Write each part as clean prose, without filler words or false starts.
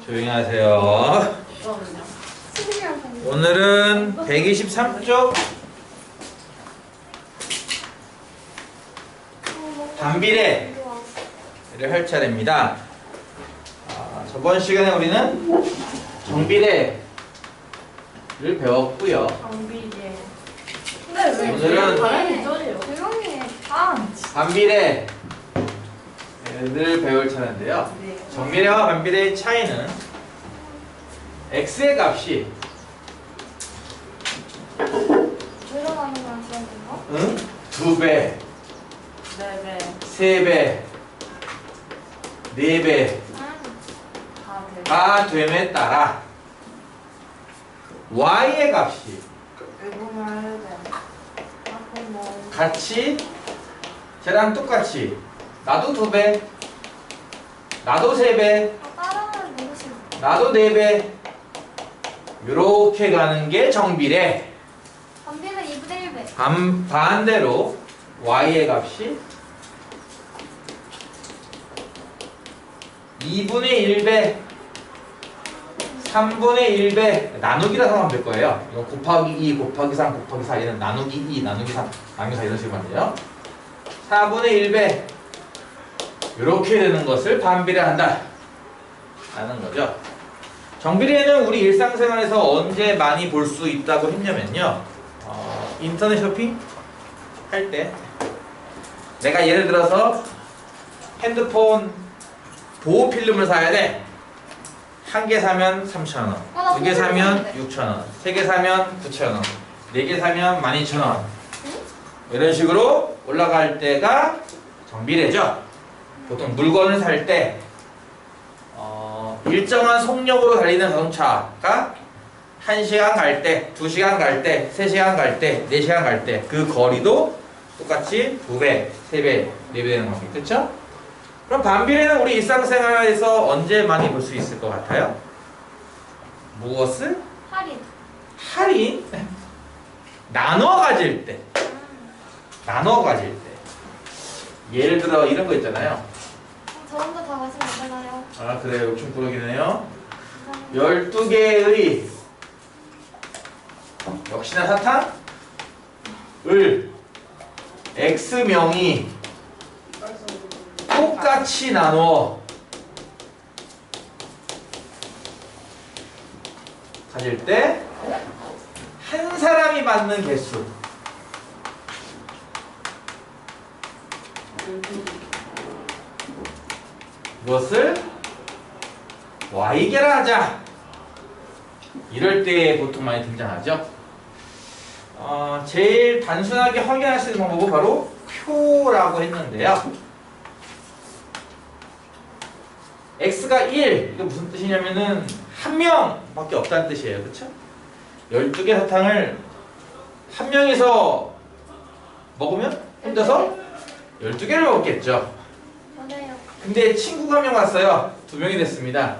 조용히 하세요. 오늘은 123쪽 반비례를 할 차례입니다. 저번 시간에 우리는 정비례를 배웠고요. 정비례. 오늘은 반비례를 배울 차례인데요. 정비례와 반비례의 차이는 x의 값이 응? 2배, 4배, 3배, 4배가 됨에 따라 y의 값이 같이 쟤랑 똑같이 나도 2배, 나도 3배, 나도 4배 이렇게 가는 게 정비례. 반비례 2분의 1배. 반대로 y의 값이 2분의 1배, 3분의 1배 나누기라고 하면 될 거예요. 이거 곱하기 2, 곱하기 3, 곱하기 4 얘는 나누기 2, 나누기 3, 나누기 4 이런 식으로 하면 돼요. 4분의 1배 이렇게 되는 것을 반비례한다 라는 거죠. 정비례는 우리 일상생활에서 언제 많이 볼 수 있다고 했냐면요, 인터넷 쇼핑 할 때 내가 예를 들어서 핸드폰 보호 필름을 사야 돼. 한 개 사면 3,000원, 두 개 사면 6,000원, 세 개 사면 9,000원, 네 개 사면 12,000원 이런 식으로 올라갈 때가 정비례죠. 보통 물건을 살 때 일정한 속력으로 달리는 자동차가 1시간 갈 때, 2시간 갈 때, 3시간 갈 때, 4시간 갈 때 그 거리도 똑같이 2배, 3배, 4배 되는 겁니다. 그렇죠? 그럼 반비례는 우리 일상생활에서 언제 많이 볼 수 있을 것 같아요? 무엇을? 할인. 할인? 나눠 가질 때. 나눠 가질 때. 예를 들어 이런 거 있잖아요. 저 혼자 다 마시면 안 되나요? 아, 그래요. 욕심 부르기네요. 12개의 역시나 사탕을 X명이 똑같이 나누어 가질 때 한 사람이 맞는 개수 이것을 Y계라하자. 이럴 때 보통 많이 등장하죠. 제일 단순하게 확인할 수 있는 방법은 바로 표라고 했는데요. X가 1, 이게 무슨 뜻이냐면은 한 명밖에 없다는 뜻이에요. 그쵸? 12개 사탕을 한 명이서 먹으면 혼자서 12개를 먹겠죠. 맞아요. 근데 친구가 한 명 왔어요. 2명이 됐습니다.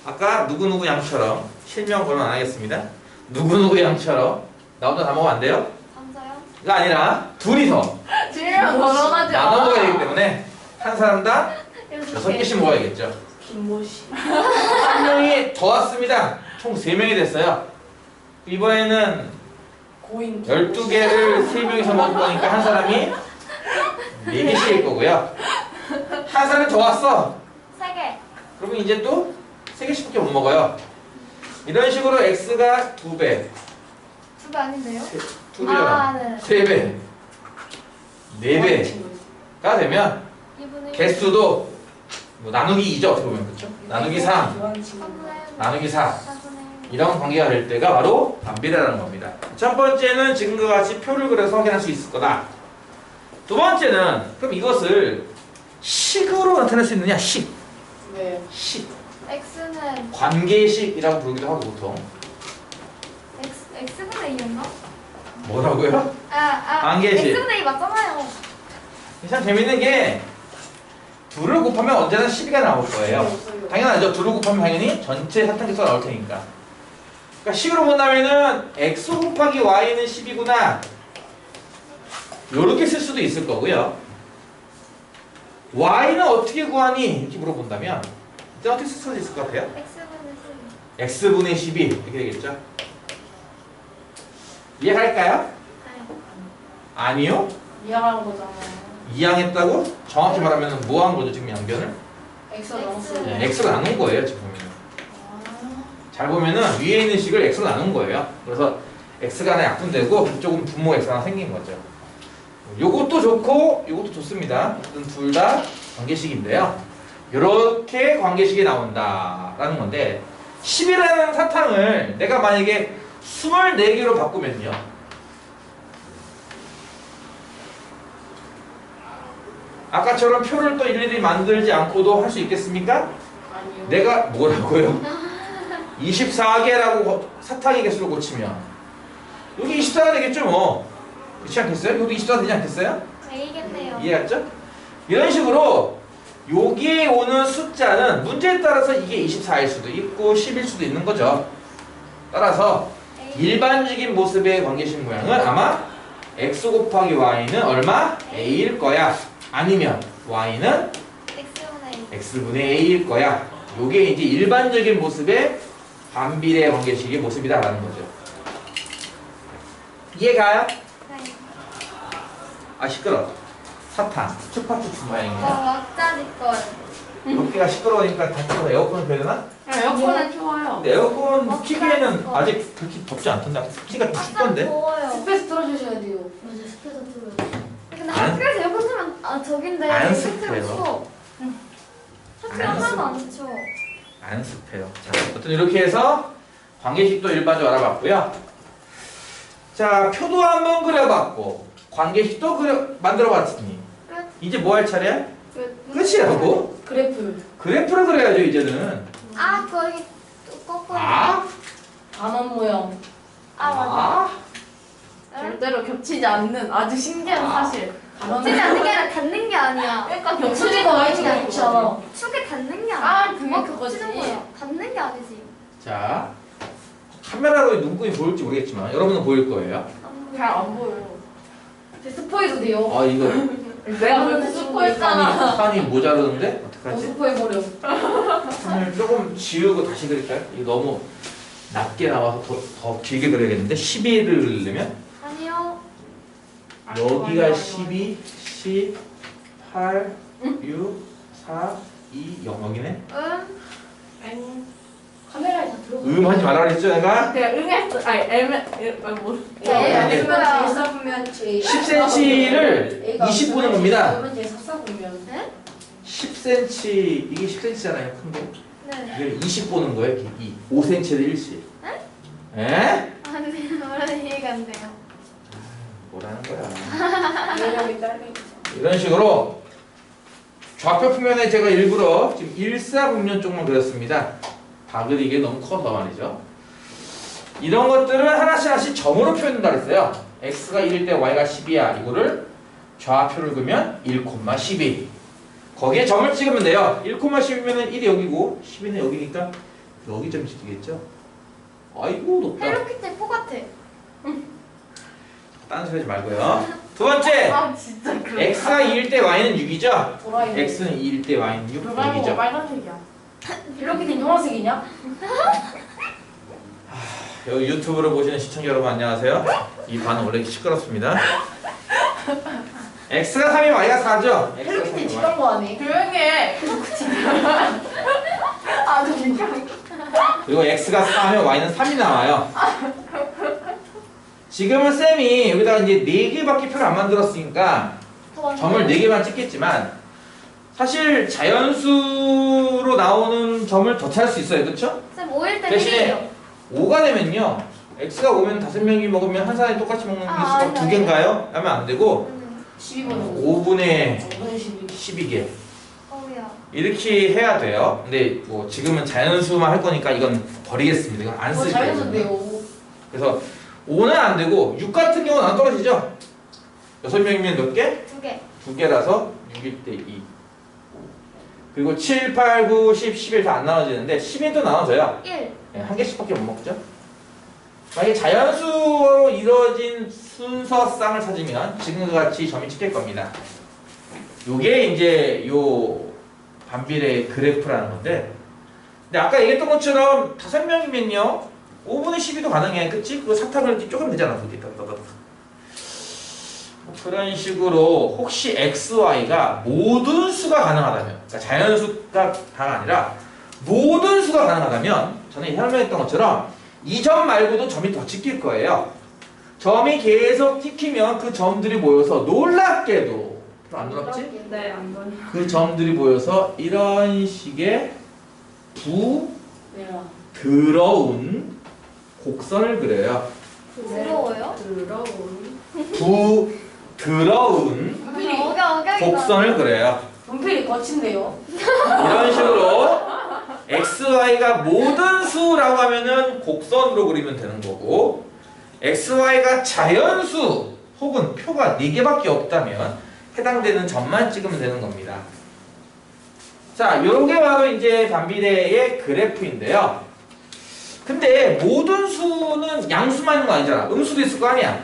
아까 누구누구 양처럼 실명 번호 안 하겠습니다. 누구누구 양처럼 나 혼자 다 먹으면 안 돼요? 감사요. 가 아니라 둘이서 질문 걸어가지 나눠 먹어야 되기 때문에 한 사람당 6개씩 먹어야겠죠. 김모씨. 한 명이 더 왔습니다. 총 3명이 됐어요. 이번에는 고인 12개를 3명이서 먹을 거니까 한 사람이 4개씩일 거고요. 한 사람이 더 왔어. 3개. 그러면 이제 또 3개씩밖에 못 먹어요. 이런 식으로 X가 2배, 2배 아닌데요? 2배잖아. 네. 3배, 4배가 되면 2분의 1. 개수도 뭐 나누기 2죠. 어떻게 보면. 그렇죠? 나누기 3, 3분의 1. 나누기 4 4분의 1. 이런 관계가 될 때가 바로 반비례라는 겁니다. 첫 번째는 지금과 같이 표를 그려서 확인할 수 있을 거다. 두 번째는 그럼 이것을 식으로 나타낼 수 있느냐? 식. 네. 식. X는 관계식이라고 부르기도 하고 보통. X분의 2였나? 뭐라고요? 관계식. X분의 2 맞잖아요. 참 재밌는 게 2를 곱하면 언제나 12가 나올 거예요. 당연하죠. 2를 곱하면 당연히 전체 사탕개수가 나올 테니까. 그러니까 식으로 본다면은 x 곱하기 y는 10이구나. 요렇게 쓸 수도 있을 거고요. y는 어떻게 구하니? 이렇게 물어본다면 이때 어떻게 쓸 수 있을 것 같아요? X분의 12. x분의 12 이렇게 되겠죠? 이해할까요? 아니요? 이해하는 거잖아요. 이항했다고? 정확히 말하면 뭐 한 거죠 지금 양변을? X가 나왔어. X. 네, x로 나눈 거예요 지금 보면. 잘 보면은 위에 있는 식을 x로 나눈 거예요. 그래서 x가 하나 약분되고 이쪽은 분모 x가 하나 생긴 거죠. 요것도 좋고 요것도 좋습니다. 둘 다 관계식인데요. 이렇게 관계식이 나온다라는 건데 10이라는 사탕을 내가 만약에 24개로 바꾸면요. 아까처럼 표를 또 일일이 만들지 않고도 할 수 있겠습니까? 아니요. 내가 뭐라고요? 24개라고 사탕의 개수를 고치면 여기 24가 되겠죠 뭐. 그렇지 않겠어요? 여기도 24가 되지 않겠어요? A겠네요. 이해했죠? 이런 식으로 여기에 오는 숫자는 문제에 따라서 이게 24일 수도 있고 10일 수도 있는 거죠. 따라서 A. 일반적인 모습의 관계식 모양은 아마 x 곱하기 y는 얼마? a일 거야. 아니면 y는 X분의 A. x분의 a일 거야. 요게 이제 일반적인 모습의 반비례 관계식의 모습이다라는 거죠. 이해가요? 네. 아 시끄러. 사탕 추파추프 모양이네요. 왁자지 걸. 여기가 시끄러우니까 다시 에어컨을 켜야 되나? 에어컨은 좋아요. 근데 에어컨 어, 키기에는 어. 아직 그렇게 덥지 않던데. 키가 좀 아까 춥던데. 더워요. 스페이스 틀어주셔야 돼요. 맞아, 습해서 틀어요. 근데 안- 학교에서 에어컨 틀면 저긴데 안 실제로 습해요. 추워. 학교는 안 하나도 안 추워. 안 습해요. 자, 어떤 이렇게 해서 관계식도 일반적으로 알아봤고요. 자, 표도 한번 그려봤고 관계식도 만들어봤으니 끝. 이제 뭐 할 차례야? 끝. 끝이라고? 그래프. 그래프를 그려야죠 이제는. 아, 거기 또 꺾어. 아? 반원 모형. 아, 맞아. 아? 절대로 겹치지 않는 아주 신기한 사실. 겹치지 않는 게 아니라 닿는 게 아니야. 그러니까 겹치지가 Y축이 아니잖아. 축에 닿는 게 아니야. 아, 그게 그거지. 겹치는 거야. 닿는 게 아니지. 자, 카메라로 눈금이 보일지 모르겠지만 여러분은 보일 거예요. 잘 안 보여요. 제 스포해도 돼요. 아 이거 내가 그렇게 스포했잖아. 판이 모자르는데 어떡하지? 스포해버려. 판을 조금 지우고 다시 그릴까요? 이거 너무 낮게 나와서 더 길게 그려야겠는데 12를 그리려면 아니요. 여기가 12, 10, 8, 6, 4, 2, 0 여기네. 카메라에 다 들어가. 하지 말라 그랬죠 내가? 내가 응했어. 아니 뭐. 네, 뭐야. 10cm를 20 보는 겁니다. 이번 제 삽사 보면. 네? 10cm 이게 10cm잖아요 큰 거. 네. 이걸 20 보는 거예요. 이 5cm를 1씩. 에? 아니, 뭐라는 이해가 안 돼요. 뭐라는 거야? 매력이 딸려. 이런 식으로 좌표 표면에 제가 일부러 지금 일사분면 쪽만 그렸습니다. 다 그리기에 너무 커서 말이죠. 이런 것들은 하나씩 하나씩 점으로 표현한다 그랬어요. x가 1일 때 y가 10이야. 이거를 좌표를 그으면 1,12. 거기에 점을 찍으면 돼요. 1,10이면 1이 여기고 10이는 여기니까 여기 점이 찍히겠죠. 아이고 높다. 헬로키티 포 같아. 딴 소리 하지 말고요. 두 번째, 아 진짜 그래. x가 2일 때 y는 6이죠. 도라이. x는 2일 때 y는 6, 도라이가 6이죠. 빨간색이야. 헬로키티 노란색이냐? 여기 유튜브를 보시는 시청자 여러분 안녕하세요. 이 반은 원래 시끄럽습니다. x가 3이 y가 4죠. 헬로키티 지던 거 아니? 조용히 해. 아 진짜. 그리고 x가 4하면 y는 3이 나와요. 지금은 쌤이 여기다가 이제 4개밖에 표를 안 만들었으니까 점을 4개만 찍겠지만 사실 자연수로 나오는 점을 더 찾을 수 있어요. 그렇죠? 쌤 5일 때 대신에 1이에요. 5가 되면요. x가 5면 5명이 먹으면 한 사람이 똑같이 먹는 아, 개수가 아니, 2개인가요? 하면 안 되고 12번. 5분의 12. 12개 어우야. 이렇게 해야 돼요. 근데 뭐 지금은 자연수만 할 거니까 이건 버리겠습니다. 이건 안 쓸 거예요. 자연스인데요. 그래서 5는 안 되고 6 같은 경우는 안 떨어지죠? 6명이면 몇 개? 2개. 2개라서 6일 때 2. 그리고 7, 8, 9, 10, 11 다 안 나눠지는데 10이 또 나눠져요. 1. 네, 한 개씩밖에 못 먹죠? 만약에 자연수로 이루어진 순서쌍을 찾으면 지금과 같이 점이 찍힐 겁니다. 요게 이제 요 반비례 그래프라는 건데 근데 아까 얘기했던 것처럼 5명이면요 5분의 12도 가능해. 그치? 그거 사탕을 이렇게 조금 되잖아. 그게 그런 식으로 혹시 xy가 모든 수가 가능하다면, 그러니까 자연수가 다가 아니라 모든 수가 가능하다면, 전에 설명했던 것처럼 이 점 말고도 점이 더 찍힐 거예요. 점이 계속 찍히면 그 점들이 모여서 놀랍게도, 안 놀랍지? 네, 안 보여. 그 점들이 모여서 이런 식의 네. 부드러운 곡선을 그려요. 부러워요? 더러운. 부드러운 분필이 곡선을 그려요. 분필이 거친데요. 이런 식으로 xy가 모든 수라고 하면은 곡선으로 그리면 되는 거고, xy가 자연수 혹은 표가 4개밖에 없다면 해당되는 점만 찍으면 되는 겁니다. 자, 요게 바로 이제 반비례의 그래프인데요. 근데 모든 수는 양수만 있는 거 아니잖아. 음수도 있을 거 아니야.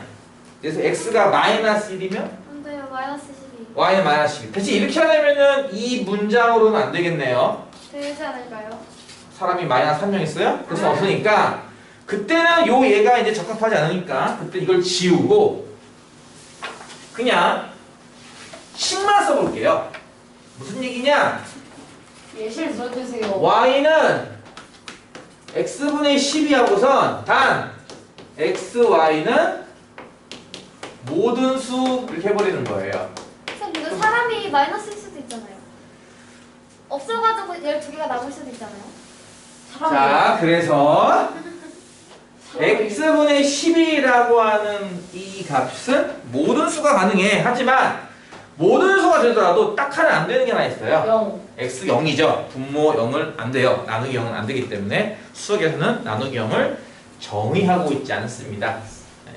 그래서 x가 마이너스 1이면 안 돼요. 마이너스 12. y는 마이너스 12. 대신 이렇게 하려면은 이 문장으로는 안 되겠네요. 되지 않을까요? 사람이 마이너스 3명 있어요? 그래서 없으니까 그때는 요 얘가 이제 적합하지 않으니까 그때 이걸 지우고 그냥 10만 써볼게요. 무슨 얘기냐? 예시를 들어주세요. y는 x분의 12하고선 단 xy는 모든 수 이렇게 해버리는 거예요. 선생님, 이거 사람이 마이너스일 수도 있잖아요. 없어가지고 12개가 남을 수도 있잖아요. 자, 그래서 x분의 12라고 하는 이 값은 모든 수가 가능해. 하지만 모든 수가 되더라도 딱 하나 안 되는 게 하나 있어요. 0. x 0이죠. 분모 0을 안 돼요. 나누기 0은 안 되기 때문에 수학에서는 나누기 0을 정의하고 있지 않습니다. 네,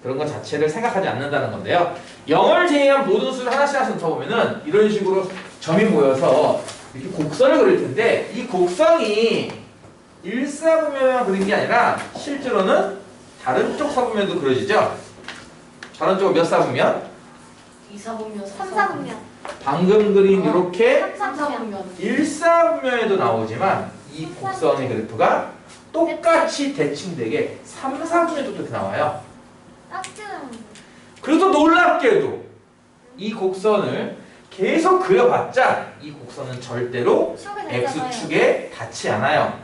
그런 것 자체를 생각하지 않는다는 건데요. 0을 제외한 모든 수를 하나씩 써보면은 이런 식으로 점이 모여서 이렇게 곡선을 그릴 텐데 이 곡선이 일사분면만 그린 게 아니라 실제로는 다른 쪽 사분면도 그려지죠. 다른 쪽은 몇 사분면? 2사분면, 3사분면. 방금 그린 이렇게 3사분면. 1사분면에도 나오지만 이 곡선의 그래프가 똑같이 대칭되게 3사분면도 이렇게 나와요. 딱지는 그래도 놀랍게도 이 곡선을 계속 그려봤자 이 곡선은 절대로 추억이 되잖아요. x축에 닿지 않아요.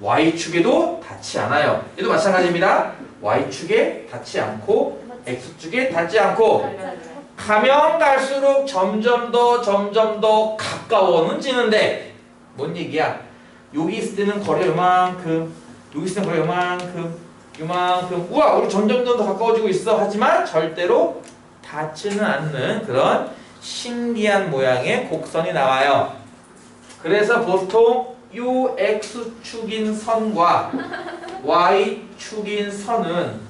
y축에도 닿지 않아요. 얘도 마찬가지입니다. y축에 닿지 않고 x축에 닿지 않고 가면 갈수록 점점 더 가까워는 지는데 뭔 얘기야? 여기 있을 때는 거리가 요만큼, 여기 있을 때는 거리가 요만큼 우와 우리 점점 더 가까워지고 있어. 하지만 절대로 닿지는 않는 그런 신기한 모양의 곡선이 나와요. 그래서 보통 요 x축인 선과 y축인 선은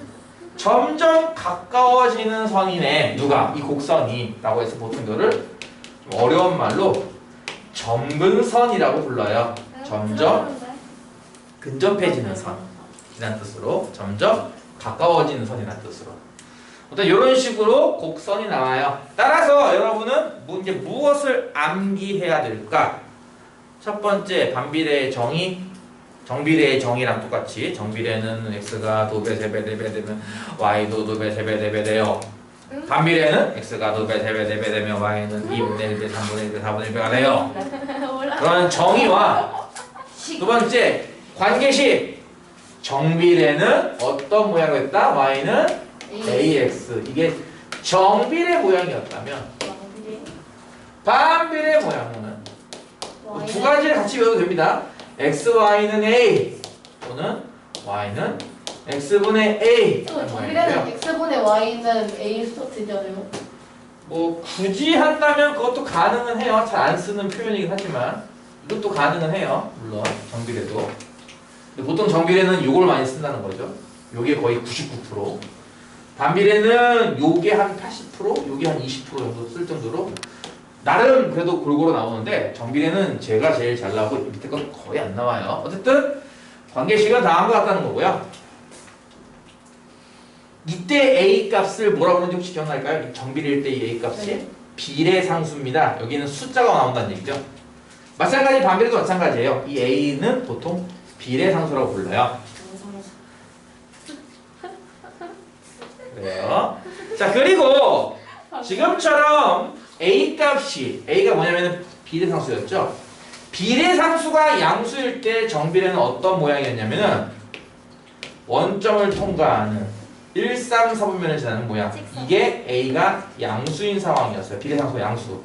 점점 가까워지는 선이네. 누가? 이 곡선이 라고 해서 보통 이거를 좀 어려운 말로 점근선이라고 불러요. 점점 근접해지는 선이라는 뜻으로 점점 가까워지는 선이라는 뜻으로 어떤 이런 식으로 곡선이 나와요. 따라서 여러분은 이제 무엇을 암기해야 될까? 첫 번째 반비례의 정의, 정비례의 정의랑 똑같이 정비례는 x가 2배, 3배, 4배 되면 y도 2배, 3배, 4배 돼요. 반비례는 x가 2배, 3배, 4배 되면 y는 2분의 1배, 3분의 1배, 4분의 1배가 돼요. 그런 정의와 두 번째 관계식 정비례는 어떤 모양을 했다? y는 ax 이게 정비례 모양이었다면 반비례 모양은 두 가지를 같이 외워도 됩니다. x, y는 a 또는 y는 x분의 a 정비례는 x분의 y는 a 스토트잖아요. 뭐 굳이 한다면 그것도 가능은 해요. 잘 안 쓰는 표현이긴 하지만 이것도 가능은 해요. 물론 정비례도. 근데 보통 정비례는 요걸 많이 쓴다는 거죠. 요게 거의 99%. 반비례는 요게 한 80%, 요게 한 20% 정도 쓸 정도로 나름 그래도 골고루 나오는데 정비례는 제가 제일 잘 나오고 밑에 건 거의 안 나와요. 어쨌든 관계식은 다 한 것 같다는 거고요. 이때 a 값을 뭐라고 하는지 혹시 기억날까요? 정비례일 때 이 a 값이 네. 비례상수입니다. 여기는 숫자가 나온다는 얘기죠. 마찬가지 반비례도 마찬가지예요. 이 A는 보통 비례상수라고 불러요. 그래요. 자, 그리고 지금처럼 A 값이 A가 뭐냐면 비례상수였죠. 비례상수가 양수일 때 정비례는 어떤 모양이었냐면은 원점을 통과하는 1, 3, 4분면을 지나는 모양. 이게 A가 양수인 상황이었어요. 비례상수가 양수.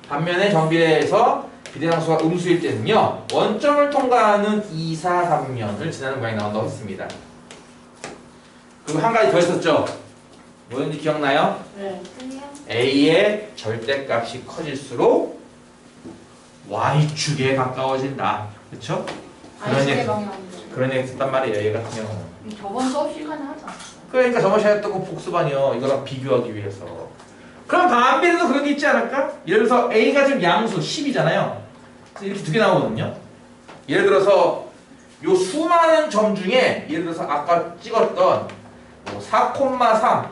반면에 정비례에서 비례상수가 음수일 때는요, 원점을 통과하는 2, 4, 3면을 지나는 모양이 나온다고 했습니다. 그리고 한 가지 더 있었죠. 뭐였는지 기억나요? 네. 아니요. A의 절대값이 커질수록 Y축에 가까워진다. 그렇죠? 그런 얘기 했단 말이에요. 얘 같은 경우는. 저번 수업 시간에 하지 않았어요? 그러니까 저번 시간에 했던 거 복습아니요. 이거랑 비교하기 위해서. 그럼 반비례도 그런 게 있지 않을까? 예를 들어서 A가 지금 양수 10이잖아요. 이렇게 두 개 나오거든요. 예를 들어서 요 수많은 점 중에 예를 들어서 아까 찍었던 4,3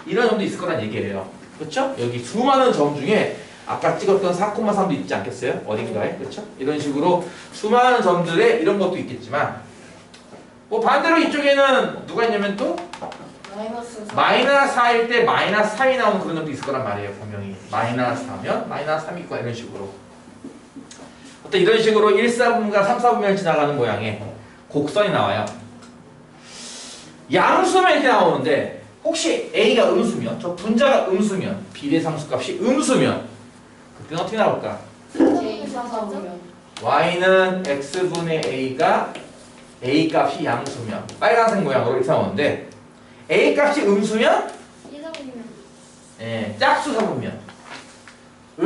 이런 점도 있을 거란 얘기예요. 그렇죠? 여기 수많은 점 중에 아까 찍었던 4,3도 있지 않겠어요? 어딘가에. 그렇죠? 이런 식으로 수많은 점들에 이런 것도 있겠지만 뭐 반대로 이쪽에는 누가 있냐면 또 마이너스 4. 마이너스 4일 때 마이너스 3이 나오는 그런 점도 있을 거란 말이에요. 분명히 마이너스 4면 마이너스 3이 있고 이런 식으로 어떤 이런 식으로 1, 4분과 3, 4분면을 지나가는 모양의 곡선이 나와요. 양수면 이렇게 나오는데 혹시 A가 음수면, 저 분자가 음수면, 비례상수 값이 음수면 그때는 어떻게 나올까? 제 2, 4, 4보면 Y는 X분의 A가 A 값이 양수면 빨간색 모양으로 이렇게 나오는데 A 값이 음수면 이상이면. 예, 짝수 사분면을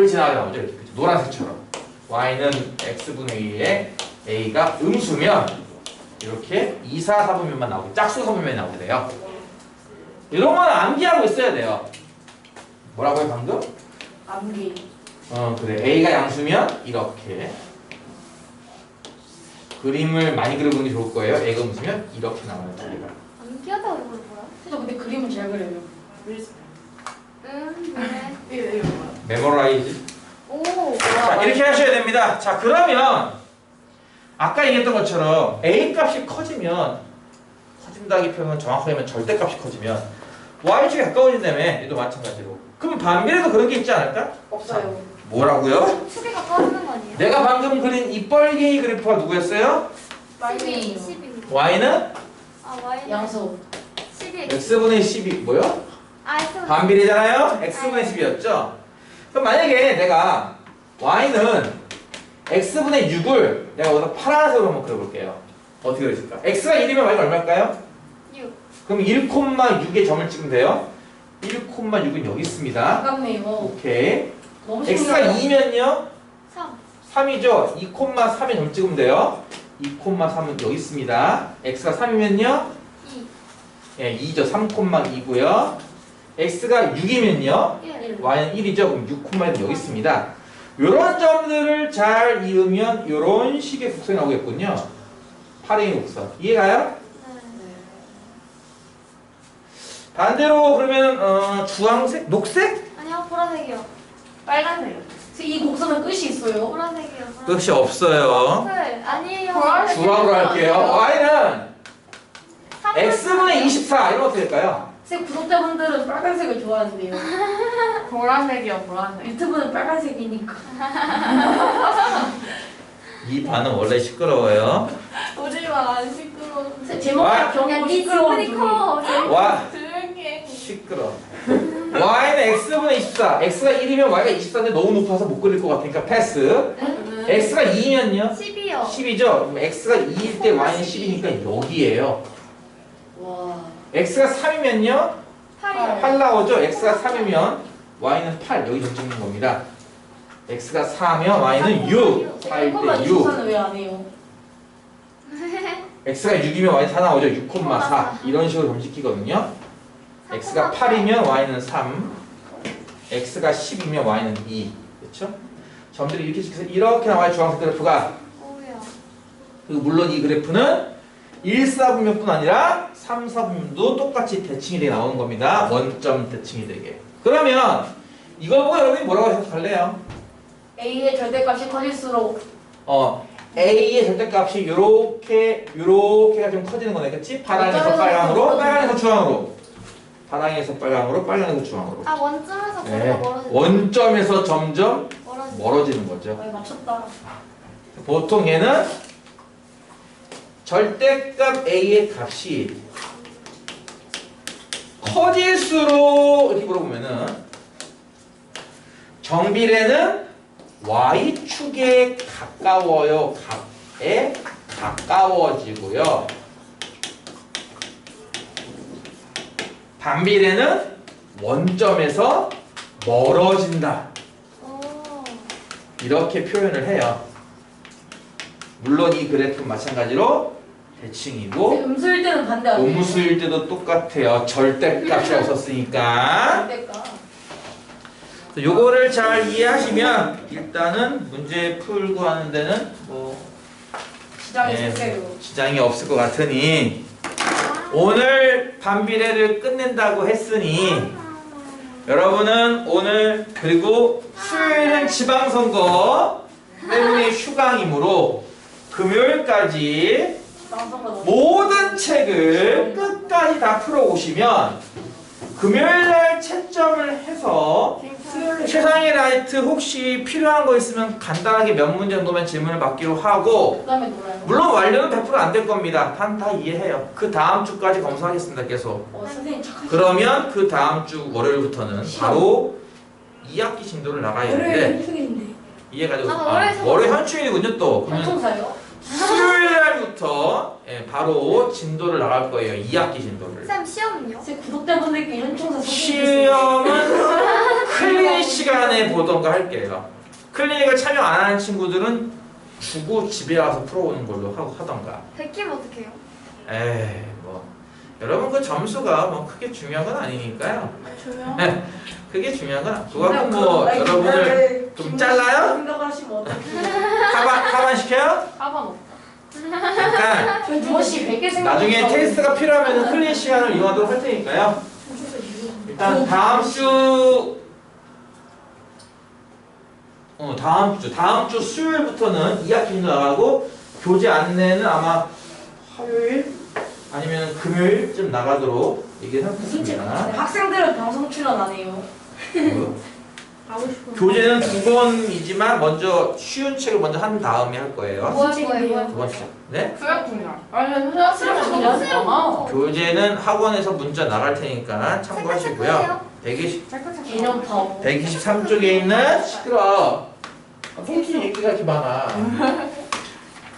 지나가게 나오죠. 이렇게 그죠? 노란색처럼 Y는 X분의 A에 A가 음수면 이렇게 2, 4, 4분면만 나오고 짝수 사분면이 나오게 돼요. 이런 건 암기하고 있어야 돼요. 뭐라고요 방금? 암기. 그래. A가 양수면 이렇게 그림을 많이 그려보는 게 좋을 거예요. A가 음수면 이렇게 나와요. A가. 암기하다고 이걸 뭐야? 저 근데 그림은 잘 그려요. 네. 이거 뭐야? 메모라이즈. 오. 자, 이렇게 하셔야 됩니다. 자, 그러면 아까 얘기했던 것처럼 A 값이 커진다기 표현은 정확하게 하면 절대값이 커지면 Y축에 가까워진다며. 얘도 마찬가지로. 그럼 반비례도 그런 게 있지 않을까? 없어요. 뭐라고요? 축에 가까워지는 거 아니에요? 내가 방금 그린 이 뻘개이 그래프가 누구였어요? 12. 12. 12. Y는 아, Y. 양수. 12. X분의 12 뭐요? 아, X. 반비례잖아요? X분의 10이었죠? 그럼 만약에 내가 Y는 X분의 6을 내가 여기다 파란색으로 한번 그려볼게요. 어떻게 그려질까? X가 1이면 Y가 얼마일까요? 6. 그럼 1,6에 점을 찍으면 돼요. 1,6은 여기 있습니다. 가깝네요. 오케이. 너무 X가 신기하다. 2면요? 3. 3이죠? 2,3에 점 찍으면 돼요. 2,3은 여기 있습니다. X가 3이면요? 2. 예, 2죠. 3,2고요. X가 6이면요? 1. Y는 1이죠. 그럼 6,1은 여기 있습니다. 요런 점들을 잘 이으면 요런 식의 곡선이 나오겠군요. 8의 곡선. 이해가요? 네. 반대로 그러면 주황색? 녹색? 아니요, 보라색이요. 빨간색이요. 이 곡선은 끝이 있어요. 보라색이요. 끝이 없어요. 네. 아니에요. 보라색. 주황으로 할게요. Y는 삼분 X분의 24 이런 거 어떻게 될까요? 제 구독자분들은 빨간색을 좋아하는데요. 보라색이요, 보라색. 유튜브는 빨간색이니까. 이 반은 원래 시끄러워요. 오지마, 안 시끄러워. 제목이랑 야, 경고 니 시끄러운 지분이 중. 커. 와 조용히 해. 시끄러. Y는 X분의 24. X가 1이면 Y가 24인데 너무 높아서 못 그릴 것 같으니까 패스. X가 2면요? 10이요. 10이죠? 그럼 X가 2일 때 Y는 10이니까 여기에요. 와. X가 3이면요? 8이요. 8 나오죠? X가 3이면 Y는 8 여기 점 찍는 겁니다. X가 4면 Y는 6 4일 때 6 24는 왜 안 해요? X가 6이면 Y는 4 나오죠? 6,4 이런 식으로 점찍히거든요. X가 8이면 Y는 3 X가 10이면 Y는 2 그렇죠? 점들이 이렇게 찍혀서 이렇게 나와요. 주황색 그래프가. 오야. 그리고 물론 이 그래프는 1, 4분면뿐 아니라 3, 4분면도 똑같이 대칭이 되게 나오는 겁니다. 원점 대칭이 되게. 그러면 이걸 보고 여러분이 뭐라고 해석할래요? A의 절대값이 커질수록 A의 절대값이 요렇게가 좀 커지는 거네, 그치? 파랑에서 빨강으로, 빨강에서 주황으로. 파랑에서 빨강으로, 빨강에서 주황으로. 아 원점에서 거리가 네. 멀어지죠. 원점에서 점점 멀어지죠. 멀어지는 거죠. 맞췄다. 보통 얘는 절대값 A의 값이 커질수록 이렇게 물어보면은 정비례는 Y축에 가까워요. 값에 가까워지고요. 반비례는 원점에서 멀어진다. 이렇게 표현을 해요. 물론 이 그래프는 마찬가지로 대칭이고 음수일 때는 반대 아니에요? 음수일 때도 똑같아요. 절대값이라고 썼으니까. 절대값. 요거를 잘 이해하시면 일단은 문제 풀고 하는 데는 뭐 시장이 네, 생겨요. 지장이 없을 것 같으니 오늘 반비례를 끝낸다고 했으니 여러분은 오늘 그리고 수요일은 지방선거 때문에 휴강이므로 금요일까지 모든 책을 끝까지 다 풀어오시면 금요일날 채점을 해서 최상의 라이트 혹시 필요한 거 있으면 간단하게 몇 문제 정도만 질문을 받기로 하고 그다음에 놀아요. 물론 완료는 100% 안 될 겁니다. 다 이해해요. 그 다음 주까지 검사하겠습니다. 계속. 선생님 착하시. 그러면 그 다음 주 월요일부터는 바로 2학기 진도를 나가야 되는데 이해가 되고 월요일 현충일이군요 또. 그러면 현총사요? 수요일 날부터 바로 진도를 나갈 거예요. 2학기 진도를. 쌤 시험은요? 선생님 구독자분들께 현총사 시험은 클리닉 시간에 보던가 할게요. 클리닉을 참여 안 하는 친구들은 주고 집에 와서 풀어오는 걸로 하던가. 베끼면 어떡해요? 에이 뭐 여러분 그 점수가 뭐 크게 중요한 건 아니니까요. 조용. 그게 중요한 건 그거하고 뭐 여러분을 좀 잘라요? 생각하시면 어떡해요? 하반 시켜요? 까만 없다. 그러니까 전 주호씨 100개 생각. 나중에 테스트가 필요하면 클리닉 시간을 이용하도록 할 테니까요. 일단 다음 주 수요일부터는 2학기 진도 나가고 교재 안내는 아마 화요일 아니면 금요일쯤 나가도록 얘기했습니다. 학생들은 방송 출연 안 해요. 하고 싶은. 교재는 2번이지만 먼저 쉬운 책을 먼저 한 다음에 할 거예요. 뭐 할 거예요? 두 번째. 네? 수학분이랑. 아니 수학분이 많아. 교재는 학원에서 문자 나갈 테니까 참고하시고요. 개념파워. 123쪽에 있는 시끄러. 무슨 얘기가 이렇게 많아.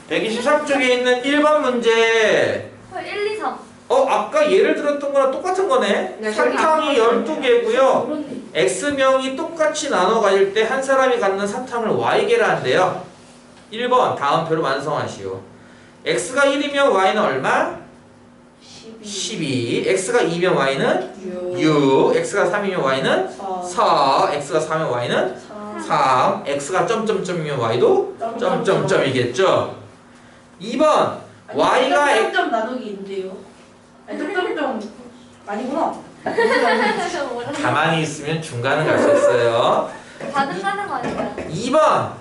123쪽에 있는 1번 문제. 1, 2, 3. 아까 예를 들었던 거랑 똑같은 거네. 네, 사탕이 12개고요. X명이 똑같이 나눠 가질 때 한 사람이 갖는 사탕을 Y개라 한대요. 1번 다음 표를 완성하시오. X가 1이면 Y는 얼마? 12. X가 2면 Y는 6. X가 3이면 Y는 4. X가 4면 Y는 3. X가 점점점이면 Y도 점점점이겠죠. 2번 Y가 점점 나누기인데요. 아니 점점점 아니구나. 가만히 있으면 중간을 갈 수 있어요. 반응하는 거 아닌가요? 2번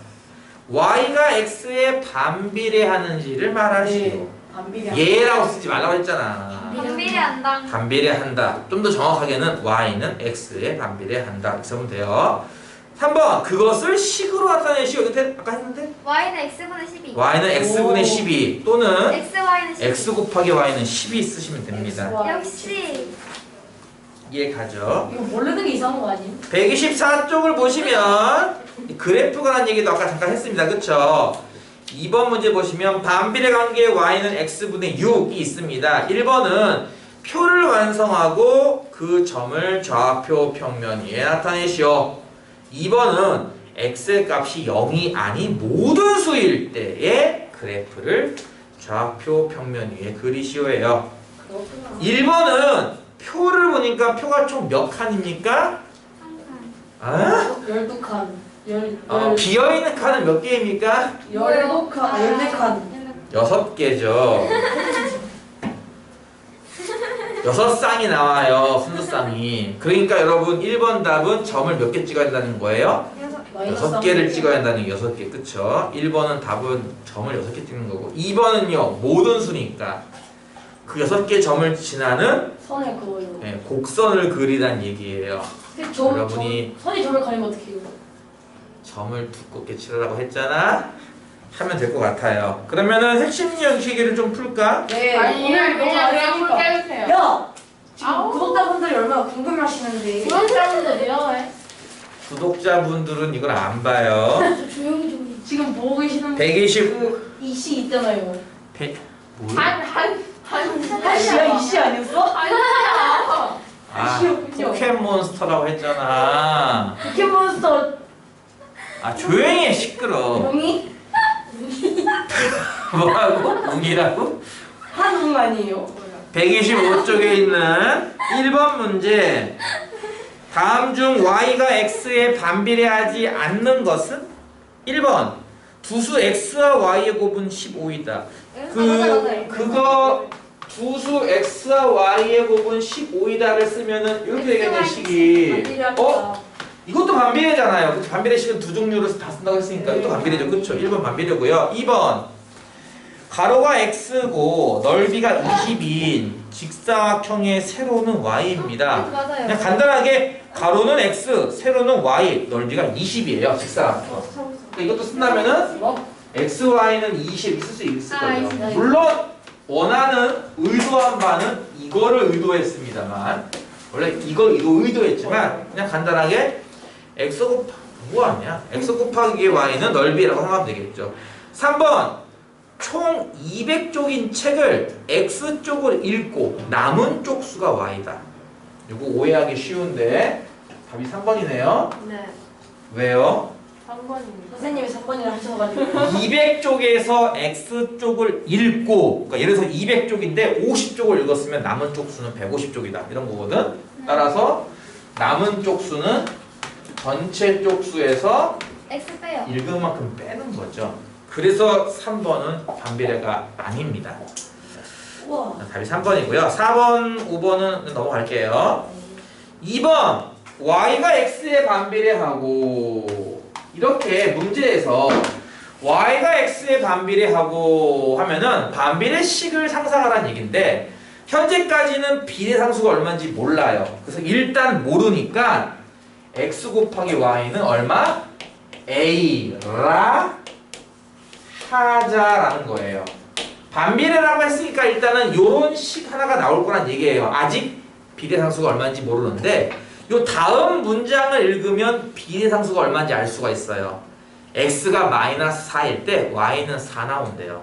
Y가 X에 반비례하는지를 말하시오. 반비례. 얘라고 쓰지 말라고 했잖아. 반비례한다. 반비례한다. 좀 더 정확하게는 Y는 X에 반비례한다. 이렇게 쓰면 돼요. 3번 그것을 식으로 나타내시오. 이거 아까 했는데? Y는 X분의 12. Y는 X분의 12 또는 XY는 12. X 곱하기 Y는 12 쓰시면 됩니다. 역시. 이해 가죠? 이거 모르는 게 이상한 거 아니에요? 124쪽을 보시면 이 그래프가 란 얘기도 아까 잠깐 했습니다. 그쵸? 2번 문제 보시면 반비례 관계의 Y는 X분의 6이 있습니다. 1번은 표를 완성하고 그 점을 좌표 평면 위에 나타내시오. 2번은 X의 값이 0이 아닌 모든 수일 때의 그래프를 좌표 평면 위에 그리시오예요. 1번은 표를 보니까 표가 총 몇 칸입니까? 아? 12칸. 비어있는 칸은 몇 개입니까? 14칸. 14칸. 6개죠. 6쌍이 나와요. 순서쌍이. 그러니까 여러분 1번 답은 점을 몇 개 찍어야 된다는 거예요? 마이너스 6개를 찍어야 한다는 게 6개. 그쵸? 1번은 답은 점을 6개 찍는 거고 2번은요 모든 수니까 그 6개 점을 지나는 선을 그어요. 네, 곡선을 그리란 얘기예요. 여러분이 선이 점을 가리면 어떻게 해요? 점을 두껍게 치르라고 했잖아. 하면 될 것 같아요. 그러면은 핵심 형식을 좀 풀까? 네. 아니 오늘 너무 그냥 어려우니까. 깨주세요. 야! 지금 아우. 구독자분들이 얼마나 궁금하시는데. 구독자분들이요. 구독자분들은 이걸 안 봐요. 저 조용히 좀. 지금 보고 계시는 120. 그 이씨 있잖아요. 뭐? 이씨야 이씨 아니었어? 아니야. 아, 이씨였군요. 포켓몬스터라고 했잖아. 포켓몬스터 아, 조용히 해, 시끄러. 용이 뭐라고? 웅이라고? 한웅 아니에요? 125쪽에 있는 1번 문제. 다음 중 y가 x에 반비례하지 않는 것은? 1번 두수 x와 y의 곱은 15이다. 그거 두수 x와 y의 곱은 15이다를 쓰면은 이렇게 되겠네, 식이. 이것도 반비례잖아요. 그쵸? 반비례식은 두 종류로 다 쓴다고 했으니까 이것도 반비례죠. 그쵸? 1번 반비례고요. 2번 가로가 x고 넓이가 20인 직사각형의 세로는 y입니다. 맞아요. 그냥 간단하게 가로는 x, 세로는 y, 넓이가 20이에요. 직사각형. 그러니까 이것도 쓴다면은 x, y는 20 있을 수 있을 거예요. 물론 원하는 의도한 바는 이거를 의도했습니다만 원래 이걸 의도했지만 그냥 간단하게 x 곱하기 뭐하냐? x 곱하기 y는 넓이라고 생각하면 되겠죠. 3번 총 200쪽인 책을 x쪽을 읽고 남은 쪽수가 y다. 이거 오해하기 쉬운데 답이 3번이네요. 네. 왜요? 3번입니다. 선생님이 3번이라 하셔가지고 200쪽에서 x쪽을 읽고 그러니까 예를 들어서 200쪽인데 50쪽을 읽었으면 남은 쪽수는 150쪽이다. 이런 거거든. 따라서 남은 쪽수는 전체 쪽수에서 X 빼요. 읽은 만큼 빼는 거죠. 그래서 3번은 반비례가 아닙니다. 우와. 답이 3번이고요. 4번, 5번은 넘어갈게요. 2번 y가 x에 반비례하고 이렇게 문제에서 y가 x에 반비례하고 하면은 반비례식을 상상하라는 얘기인데 현재까지는 비례상수가 얼마인지 몰라요. 그래서 일단 모르니까 x 곱하기 y는 얼마? a라 하자라는 거예요. 반비례라고 했으니까 일단은 요런 식 하나가 나올 거란 얘기예요. 아직 비례상수가 얼마인지 모르는데 요 다음 문장을 읽으면 비례상수가 얼마인지 알 수가 있어요. x가 마이너스 4일 때 y는 4 나온대요.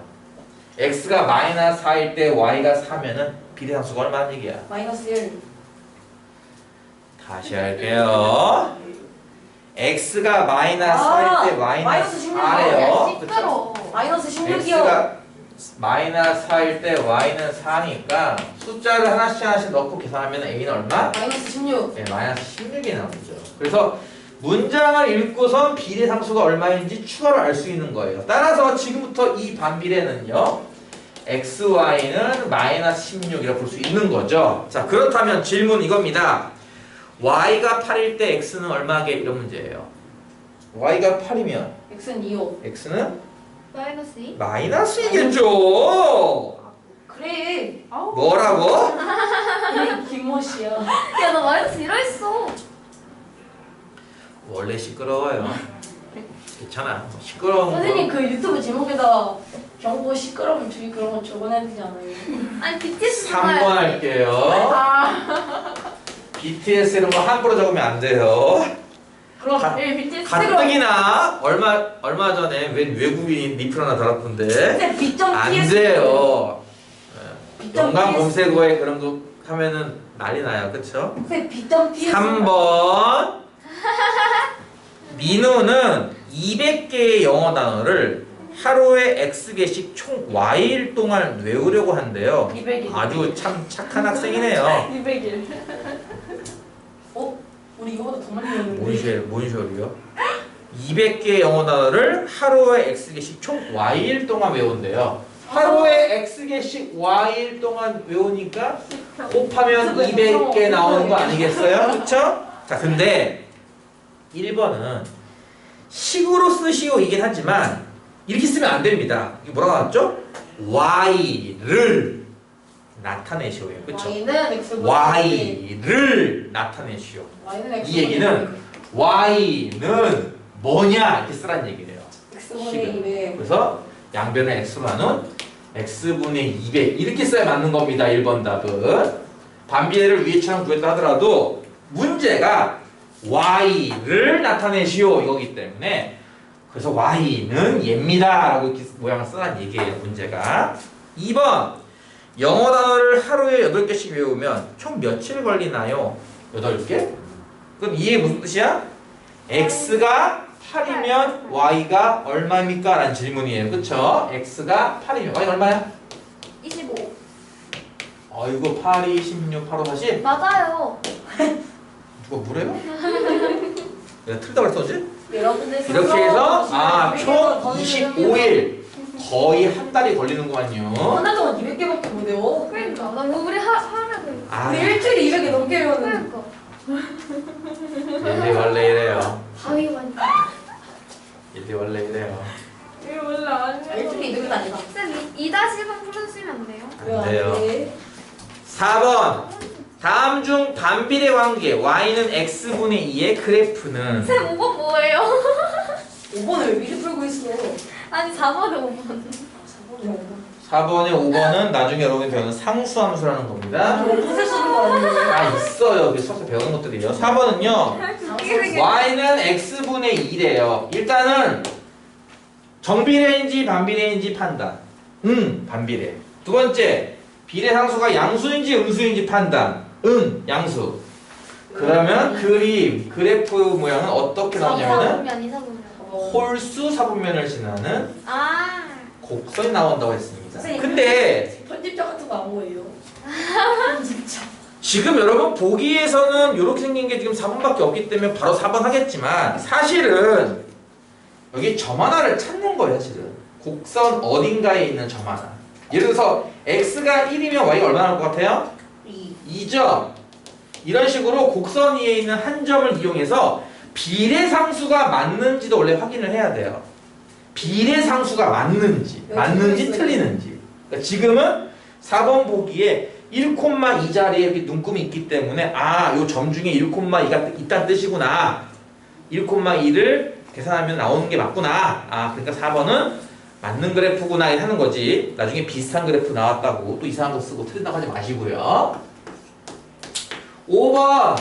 x가 마이너스 4일 때 y가 4면은 비례상수가 얼마나 얘기야? 마이너스 1. 다시 할게요. x가 마이너스 4일 때 y는 마이너스 16 이요. 4예요. 시끄러. 마이너스 16이요. x가 마이너스 4일 때 y는 4니까 숫자를 하나씩 넣고 계산하면 a는 얼마? 마이너스 16. 네, 마이너스 16이 나오죠. 그래서 문장을 읽고선 비례상수가 얼마인지 추가로 알 수 있는 거예요. 따라서 지금부터 이 반비례는요. x, y는 마이너스 16이라고 볼 수 있는 거죠. 자, 그렇다면 질문 이겁니다. y가 8일 때 x는 얼마게? 이런 문제예요. y가 8이면 x는 2요. x는 마이너스 2? 마이너스 2겠죠. 그래. 아우. 뭐라고? 그래 김모씨야. 야, 나 마이너스 1로 했어. 원래 시끄러워요. 괜찮아. 시끄러운 거. 선생님 그 유튜브 제목에다 경고 시끄러움 주의 그런 거 적어놔야 되지 않아요? 아니, BTS 3번 할게요. BTS 이런 거 함부로 적으면 안 돼요. 그럼 예, BTS 가뜩이나 얼마 전에 웬 외국인 리플 하나 달았던데 근데 B.TS 안 돼요. B.TS. 연관 검색어에 그런 거 하면은 난리 나요. 그쵸? 근데 B.TS 3번 민우는 200개의 영어 단어를 하루에 X개씩 총 Y일 동안 외우려고 한대요. 200일. 아주 참 착한 학생이네요. 200일. 어? 우리 이거보다 더 많이 외웠는데. 뭔 소리요? 200개의 영어 단어를 하루에 X개씩 총 Y일 동안 외운대요. 하루에 X개씩 Y일 동안 외우니까 곱하면 200개 나오는 거 아니겠어요? 그쵸? 자, 근데 1번은 식으로 쓰시오이긴 하지만 이렇게 쓰면 안 됩니다. 이게 뭐라고 나왔죠? y를 나타내시오예요. 그쵸? Y는 X분의 y를 나타내시오. Y는 이 X분의 얘기는 y는 뭐냐 이렇게 쓰란 얘기예요. X분의 2배. 그래서 양변을 x로 나눈 x분의 2배 이렇게 써야 맞는 겁니다. 1번 답은. 반비례를 위에처럼 구했다 하더라도 문제가 y를 나타내시오 이거기 때문에 그래서 y는 얘입니다 라고 이렇게 모양을 쓰란 얘기예요. 문제가. 2번 영어 단어를 하루에 8개씩 외우면 총 며칠 걸리나요? 8개? 그럼 이게 무슨 뜻이야? x가 8이면 y가 얼마입니까? 라는 질문이에요. 그쵸? x가 8이면 y가 얼마야? 25. 어이구 8, 2, 16, 8, 5, 40? 맞아요. 누가 뭐래요? 내가 틀리다고 그랬었지? 여러분들 이렇게 해서 총 더 25일 거의 한 달이 걸리는구만요. 한달 동안 200개밖에 못 외워. 그러니까 나 우리 하면 아, 우리 일주일에 200개 넘게 외웠는데. 그러니까 일이 원래 이래요. 바위만. 일이 원래 이래요. 이거 원래 안 일주일에 200개는 아니다. 쌤 2-1번 풀어주시면 안 돼요? 안 돼요. 4번 다음 중 반비례 관계 y는 x분의 2의 그래프는 쌤 5번 뭐예요? 5번을 왜 미리 풀고 있어? 아니 4번에 5번. 4번에 5번은 나중에 여러분이 배우는 상수함수라는 겁니다. 풀 쓰는 거 아니에요? 다 있어요. 여기 수업에 배우는 것들이에요. 4번은요 y는 x분의 2래요. 일단은 정비례인지 반비례인지 판단. 반비례. 두 번째 비례 상수가 양수인지 음수인지 판단. 양수. 그러면 그래프 모양은 어떻게 나오냐면은 사분면 이사분면. 홀수 사분면을 지나는 아. 곡선이 나온다고 했습니다. 선생님. 근데 편집자 같은 거 안 보여요? 편집자. 지금 여러분 보기에서는 이렇게 생긴 게 지금 4번밖에 없기 때문에 바로 4번 하겠지만 사실은 여기 점 하나를 찾는 거예요. 사실은 곡선 어딘가에 있는 점 하나. 예를 들어서 x가 1이면 y가 얼마 나올 것 같아요? 2죠. 이런 식으로 곡선 위에 있는 한 점을 이용해서 비례상수가 맞는지도 원래 확인을 해야 돼요. 비례상수가 맞는지 틀리는지. 그러니까 지금은 4번 보기에 1,2 자리에 이렇게 눈금이 있기 때문에 요 점 중에 1,2가 있다는 뜻이구나. 1,2를 계산하면 나오는 게 맞구나. 그러니까 4번은 맞는 그래프구나 하는 거지. 나중에 비슷한 그래프 나왔다고 또 이상한 거 쓰고 틀린다고 하지 마시고요. 5번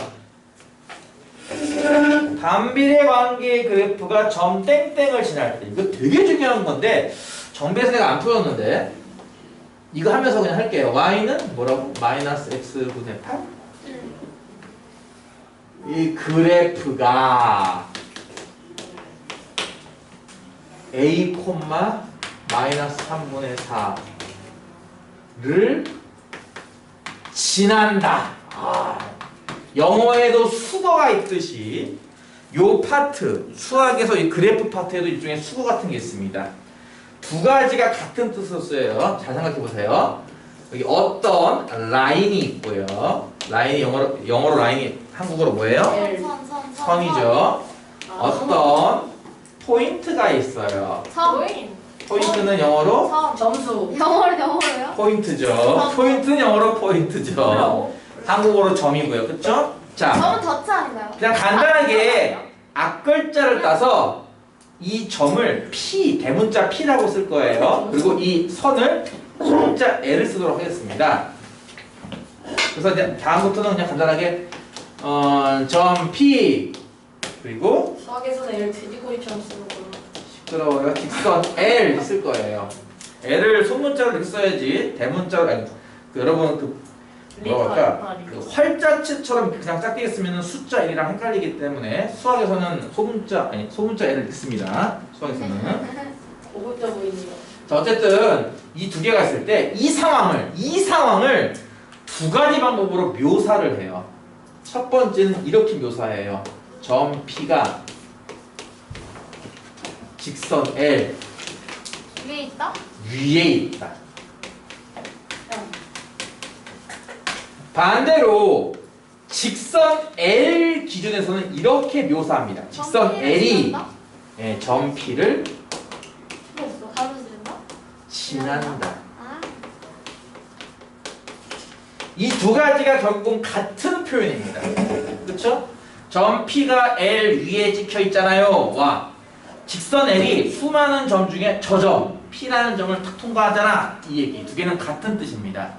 반비례 관계의 그래프가 점 땡땡을 지날 때 이거 되게 중요한 건데 정비에서 내가 안 풀었는데 이거 하면서 그냥 할게요. y는 뭐라고? 마이너스 x분의 8? 이 그래프가 a, 마이너스 3분의 4를 지난다. 영어에도 수거가 있듯이 요 파트, 수학에서 이 그래프 파트에도 일종의 수거 같은 게 있습니다. 두 가지가 같은 뜻으로 쓰여요. 잘 생각해 보세요. 여기 어떤 라인이 있고요. 라인이 영어로 라인이 한국어로 뭐예요? 선이죠. 어떤 포인트가 있어요. 점. 포인트는 영어로 점. 점수. 영어로요? 포인트죠. 포인트는 영어로 포인트죠. 한국어로 점이고요. 그쵸? 자, 점은 더치 아닌가요? 그냥 간단하게 앞글자를 따서 이 점을 P, 대문자 P라고 쓸 거예요. 그리고 이 선을 소문자 L을 쓰도록 하겠습니다. 그래서 이제 다음부터는 그냥 간단하게 점 P 그리고 수학에서는 L 돼지꼬리처럼 쓰는 걸로. 시끄러워요. 직선 L 쓸 거예요. L을 소문자로 이렇게 써야지 대문자로 여러분 뭐라고 할까? 그 활자체처럼 그냥 작게 쓰면 숫자 1이랑 헷갈리기 때문에 수학에서는 소문자 L을 읽습니다. 수학에서는. 고급져 보이네요. 자, 어쨌든 이 두 개가 있을 때 이 상황을 두 가지 방법으로 묘사를 해요. 첫 번째는 이렇게 묘사해요. 점 P가 직선 L 위에 있다? 위에 있다. 반대로 직선 L 기준에서는 이렇게 묘사합니다. 직선 L이 예, 점 P를 뭐였어? 가로지른다? 지난다. 아, 이 두 가지가 결국은 같은 표현입니다. 그렇죠? 점 P가 L 위에 찍혀 있잖아요. 와, 직선 L이 수많은 점 중에 저 점 P라는 점을 탁 통과하잖아. 이 얘기 두 개는 같은 뜻입니다.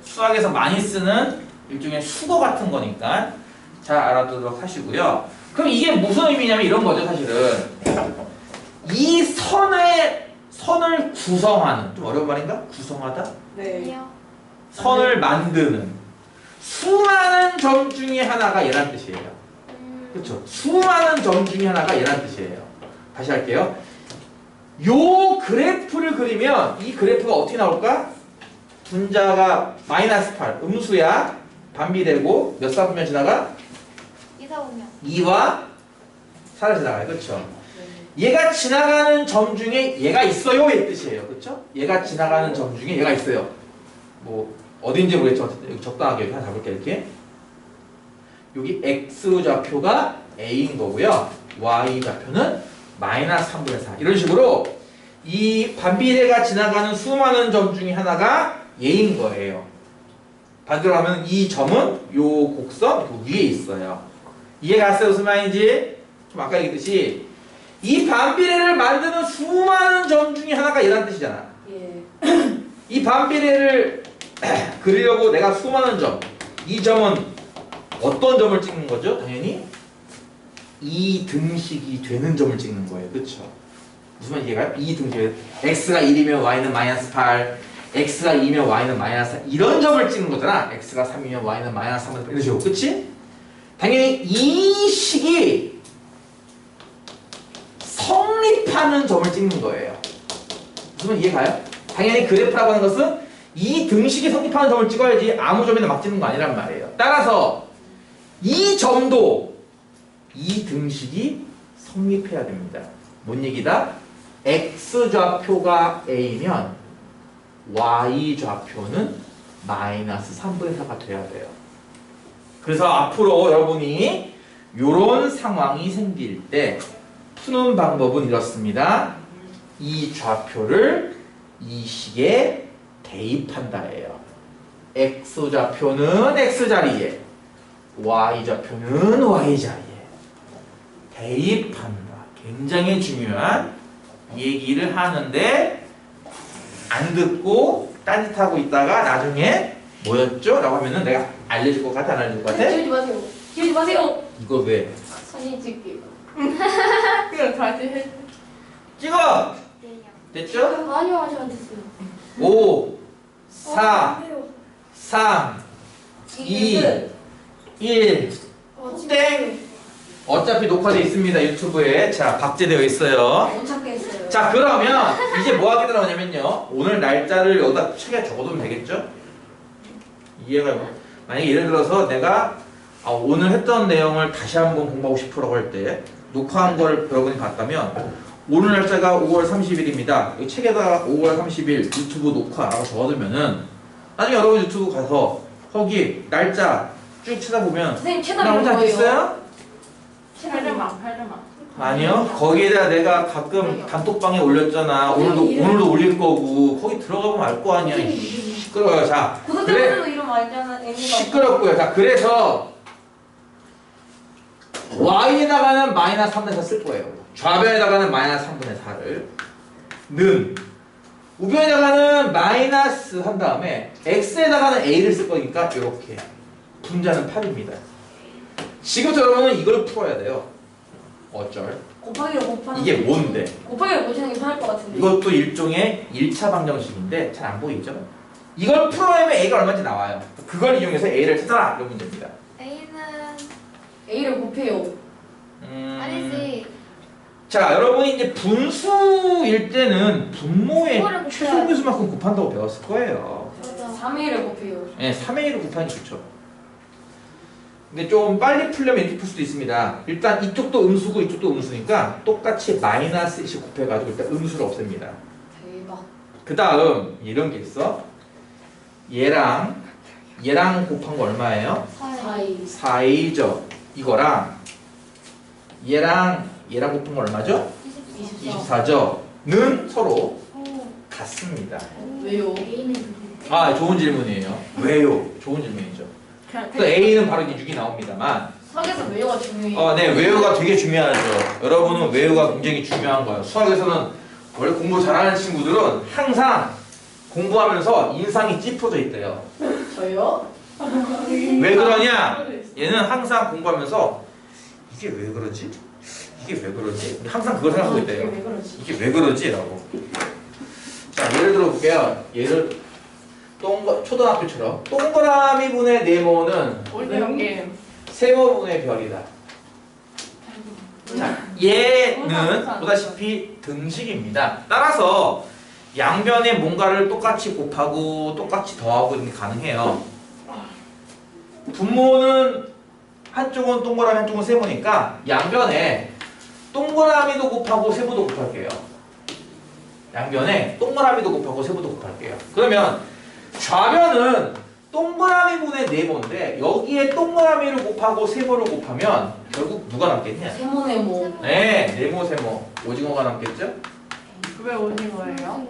수학에서 많이 쓰는 일종의 수거 같은 거니까 잘 알아두도록 하시고요. 그럼 이게 무슨 의미냐면 이런 거죠, 사실은. 이 선을 구성하는, 좀 어려운 말인가? 구성하다? 네. 아니요. 선을 만드는 수많은 점 중에 하나가 얘란 뜻이에요. 그렇죠? 수많은 점 중에 하나가 얘란 뜻이에요. 다시 할게요. 요 그래프를 그리면 이 그래프가 어떻게 나올까? 분자가 -8, 음수야. 반비례고 몇 사분면 지나가? 이사 오면. 2와 4를 지나가요. 그렇죠? 얘가 지나가는 점 중에 얘가 있어요. 이 뜻이에요. 그렇죠? 얘가 지나가는 점 중에 얘가 있어요. 뭐 어딘지 모르겠지만 여기 적당하게 여기 하나 잡을게요. 이렇게. 여기 x 좌표가 a인 거고요. y 좌표는 -3분의 4. 이런 식으로 이 반비례가 지나가는 수많은 점 중에 하나가 얘인 거예요. 반대로 하면 이 점은 요 곡선 그 위에 있어요. 이해가 갔어요? 무슨 말인지? 좀 아까 얘기했듯이 이 반비례를 만드는 수많은 점 중에 하나가 얘란 뜻이잖아. 예. 이 반비례를 그리려고 내가 수많은 점, 이 점은 어떤 점을 찍는 거죠? 당연히 이 등식이 되는 점을 찍는 거예요. 그렇죠? 무슨 말인지 이해가요? 이 등식, x가 1이면 y는 -8, x가 2면 y는 -4 이런 점을 찍는 거잖아. x가 3이면 y는 -3 이런 식으로. 그치? 당연히 이 식이 성립하는 점을 찍는 거예요. 무슨 말 이해가요? 당연히 그래프라고 하는 것은 이 등식이 성립하는 점을 찍어야지 아무 점이나 막 찍는 거 아니란 말이에요. 따라서 이 점도 이 등식이 성립해야 됩니다. 뭔 얘기다? x좌표가 a면 y좌표는 -3분의 4가 돼야 돼요. 그래서 앞으로 여러분이 이런 상황이 생길 때 푸는 방법은 이렇습니다. 이 좌표를 이 식에 대입한다예요. x좌표는 x자리에 y좌표는 y자리에 대입한다. 굉장히 중요한 얘기를 하는데 안 듣고 딴짓하고 있다가 나중에 뭐였죠? 라고 하면은 내가 알려줄 것 같아? 안 알려줄 것 같아? 지우지 마세요. 지우지 마세요. 이거 왜? 사진 찍기. 그냥 다시 해. 찍어! 네요. 됐죠? 아니요, 아직 안 됐어요. 5 4 3 2 1 땡! 어차피 녹화되어 있습니다. 유튜브에. 자, 박제되어 있어요. 못 찾겠어요. 자, 그러면 이제 뭐 하게 들어가냐면요. 오늘 날짜를 여기다 책에 적어두면 되겠죠? 이해가 만약에 예를 들어서 내가 오늘 했던 내용을 다시 한번 공부하고 싶으라고 할 때 녹화한 걸 여러분이 봤다면 오늘 날짜가 5월 30일입니다. 여기 책에다가 5월 30일 유튜브 녹화라고 적어두면은 나중에 여러분 유튜브 가서 거기 날짜 쭉 찾아보면 선생님 나 채널이 혼자 뭐예요? 있어요? 팔려마. 아니요. 거기에다 내가 가끔 단톡방에 올렸잖아. 오늘도 올릴 거고 거기 들어가보면 알 거 아니야. 시끄러워요. 자, 그래. 구독자분들도 이름 알잖아. 시끄럽고요. 자, 그래서 y에다가는 -3분의 4 쓸 거예요. 좌변에다가는 -3분의 4를 는 우변에다가는 마이너스 한 다음에 x에다가는 a를 쓸 거니까 이렇게 분자는 8입니다. 지금부터 여러분은 이걸 풀어야 돼요. 어쩔? 곱하기로 곱하는 이게 뭔데? 곱하기로 고치는 게 편할 것 같은데. 이것도 일종의 1차 방정식인데 잘 안 보이죠? 이걸 풀어내면 a가 얼마인지 나와요. 그걸 이용해서 a를 찾아라 이런 문제입니다. A는 A를 곱해요. 아니지. 자, 여러분이 이제 분수일 때는 분모의 그거를 곱해야 최소배수만큼 곱한다고 배웠을 거예요. 맞아. 3A를 곱해요. 네, 3A를 곱하는 게 좋죠. 근데 좀 빨리 풀려면 이렇게 풀 수도 있습니다. 일단 이쪽도 음수고 이쪽도 음수니까 똑같이 -1씩 곱해가지고 일단 음수를 없앱니다. 대박. 그 다음 이런 게 있어. 얘랑 곱한 거 얼마예요? 4A. 4A죠. 이거랑 얘랑 곱한 거 얼마죠? 24. 24죠. 는 서로 같습니다. 왜요? 아, 좋은 질문이에요. 왜요? 좋은 질문이죠. 또 A는 바로 이제 6이 나옵니다만, 수학에서 외우가 중요해. 네, 외우가 되게 중요하죠. 여러분은 외우가 굉장히 중요한 거예요. 수학에서는 원래 공부 잘하는 친구들은 항상 공부하면서 인상이 찌푸져 있대요. 저요? 왜 그러냐? 얘는 항상 공부하면서 이게 왜 그러지? 이게 왜 그러지? 항상 그걸 생각하고 이게 있대요. 왜 그러지? 이게 왜 그러지? 라고. 자, 예를 들어 볼게요. 예를 초등학교처럼 동그라미 분의 네모는 올드형 게임. 세모분의 별이다. 자, 얘는 보다시피 등식입니다. 따라서 양변에 뭔가를 똑같이 곱하고 똑같이 더하고 이런 게 가능해요. 분모는 한쪽은 동그라미 한쪽은 세모니까 양변에 동그라미도 곱하고 세모도 곱할게요. 양변에 동그라미도 곱하고 세모도 곱할게요. 그러면 좌변은 동그라미 분의 네모인데 여기에 동그라미를 곱하고 세모를 곱하면 결국 누가 남겠냐? 세모네모. 네, 네모 세모 오징어가 남겠죠? 왜 오징어예요?